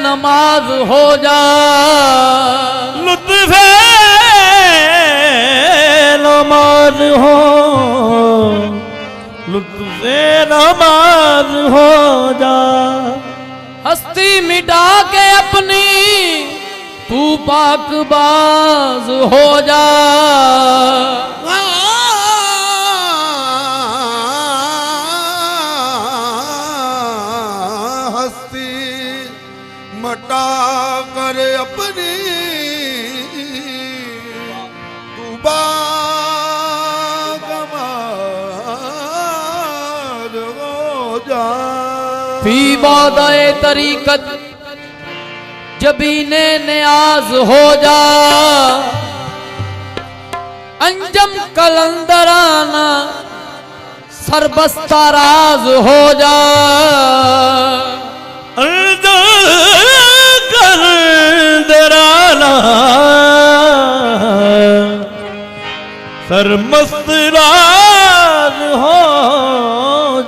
नमाज हो जा, लुत्फ़े नमाज हो, लुत्फ़े नमाज हो जा। हस्ती मिटा के अपनी तू पाकबाज हो जा। हस्ती मटा कर अपनी तू बागमार हो जा। फी बौदाए तरीकत जबीने नियाज हो जा, अंजम कलंदराना सरबस्ता राज हो जा। अंजम कलंदराना सरमस्त राज हो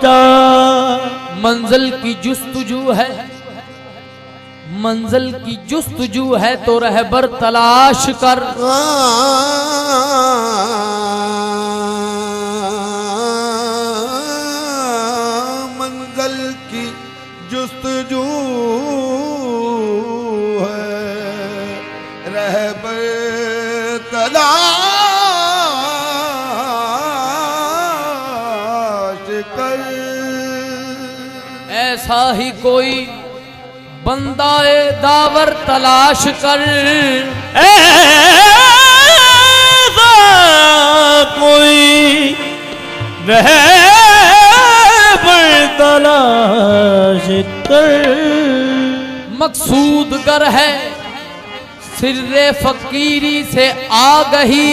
जा। मंजिल की जुस्तजू है, मंजिल की जुस्तजू है तो रहबर तलाश कर। मंजिल की जुस्तजू है, रहबर तलाश कर। ऐसा ही कोई बंदाए दावर तलाश कर, ऐसा कोई रहबर तलाश कर। मकसूद गर है सिर्रे फकीरी से आगही,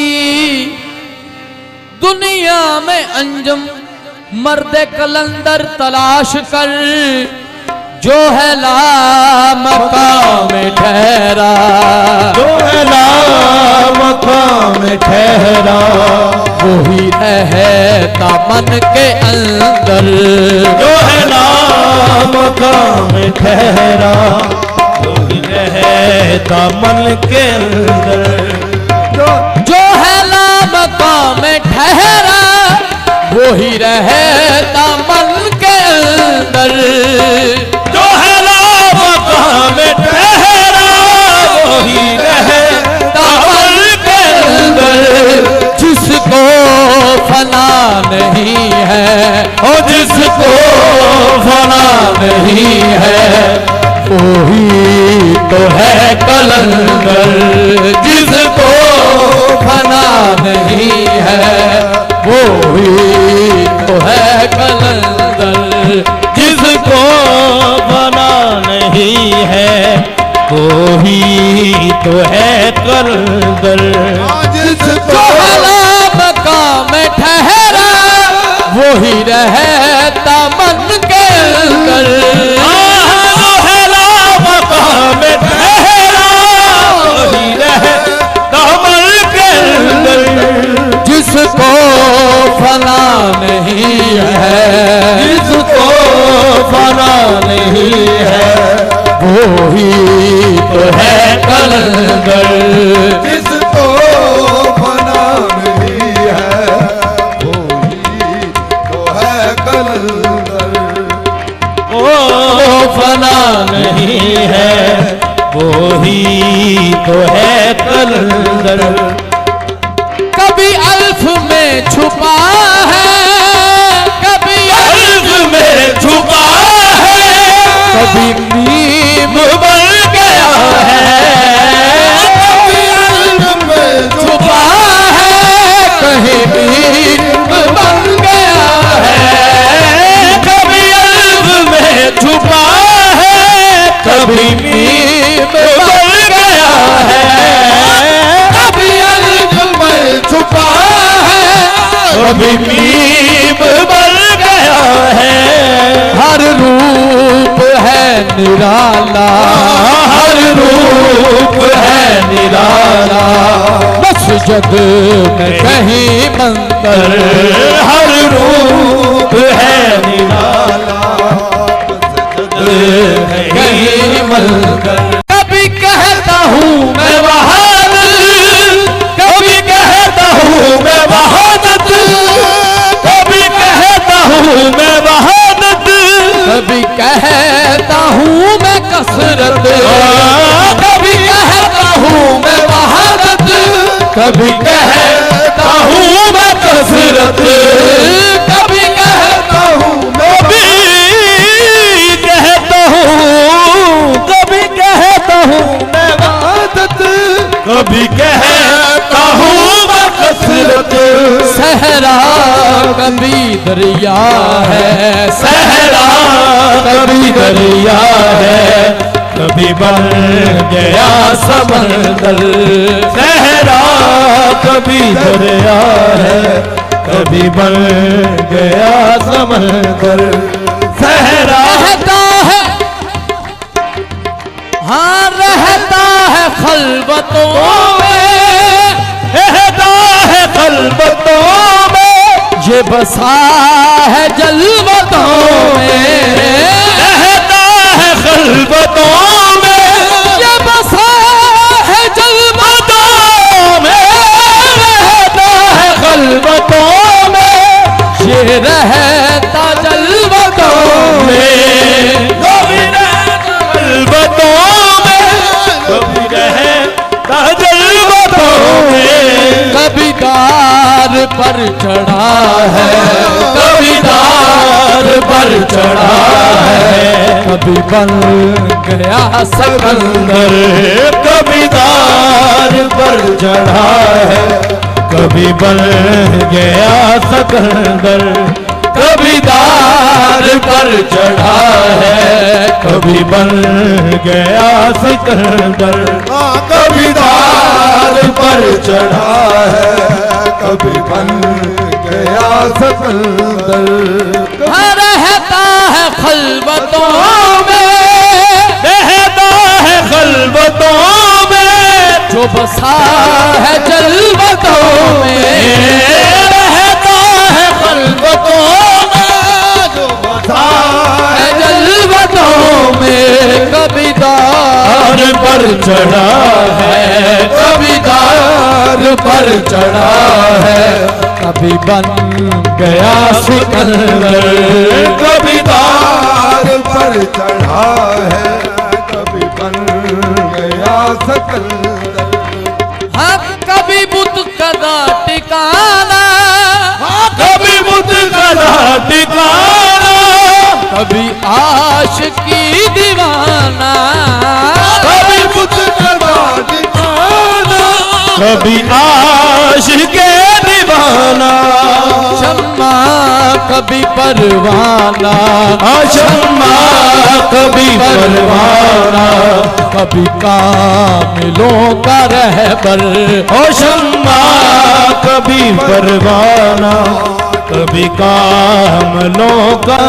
दुनिया में अंजम मर्दे कलंदर तलाश कर। जो है ला मकाम ठहरा, जो है ला मकाम ठहरा, वही रहता मन के अंदर। जो है ला मकाम ठहरा, वही रहता मन के अंदर। जो है ला मकाम ठहरा, वही रहता मन के अंदर। जो है ला मकाम ठहरा, वही रहता मन के अंदर। जिसको फना नहीं है, ओ जिसको फना नहीं है, वही तो है कलंदर। जिसको फना नहीं है, वही तो है कलंदर। जिसको बना नहीं है, वही तो है कलंदर। जिसको मकाम ठहरा, वही रहता मन के अंदर। मकाम ठहरा, वही रहता मन के अंदर। जिसको फना नहीं है, जिसको फना नहीं है, वही तो है कलंदर। जिसको फना नहीं है, वही तो है कलंदर। ओ फना नहीं है, वही तो है कलंदर। कभी अल्फ में छुपा है, कभी अल्फ में छुपा है, कभी मीम बन गया है। कभी अल्फ में छुपा है, कहीं मीम बन गया है। कभी अल्फ में छुपा है, कभी मीम बन गया है। कभी अल्फ में छुपा है, कभी मीम बन गया है। हर रूप है निराला, हर रूप है निराला, बस जग में कहीं मंतर। हर रूप है निराला, कहीं मंगल। कभी कहता हूँ मैं वहादत, कभी कहता हूँ मैं वहादत, कभी कहता हूँ मैं वहादत, कभी कहता हूँ मैं कसरत, कभी कहता हूँ मैं वहादत, कभी कहता हूँ मैं कसरत, कभी कहता हूँ कभी कहता हूँ, कभी कहता हूँ मैं वहादत, कभी कहता हूँ मैं कसरत। सहरा कभी दरिया है, सहरा कभी दरिया है, कभी बन गया समंदर। सहरा कभी दरिया है, कभी बन गया समंदर। सहरा रहता है, हाँ रहता है खलबतों में, रहता है खलबतों में, ये बसा है जलवतों में, रहता है खलबतों में, ये बसा है जलवतों में, रहता है खलबतों में, ये रहता जलवतों में, कभी रहता खलबतों में, कभी रहता जलवतों में। कभी दार पर चढ़ा है, कभी दार पर चढ़ा है, कभी बन गया सिकंदर। कभी दार पर चढ़ा है, कभी बन गया सिकंदर। कभी दार पर चढ़ा है, कभी बन गया सिकंदर। कभी दार पर चढ़ा है, कभी बन गया सिकंदर। रहता है खलबतों में, रहता है खलबतों में, जो बसा है जलवतों में, रहता है खलबतों में, जो बसा है जलवतों में। कभी दार पर चढ़ा है, कभी दार पर चढ़ा है, कभी बन गया सिकंदर। कभी दार दार पर चढ़ा है, कभी बन गया सिकंदर। हाँ कभी बुत कदा टिकाना, कभी बुद्ध का ठिकाना, कभी आशिकी दीवाना, कभी बुद्ध का ठिकाना, कभी आशिक़े दीवाना। शम्मा कभी परवाना, शम्मा कभी परवाना, कभी कामिलों का रहबर, ओ शम्मा कभी परवाना, कभी कामलों का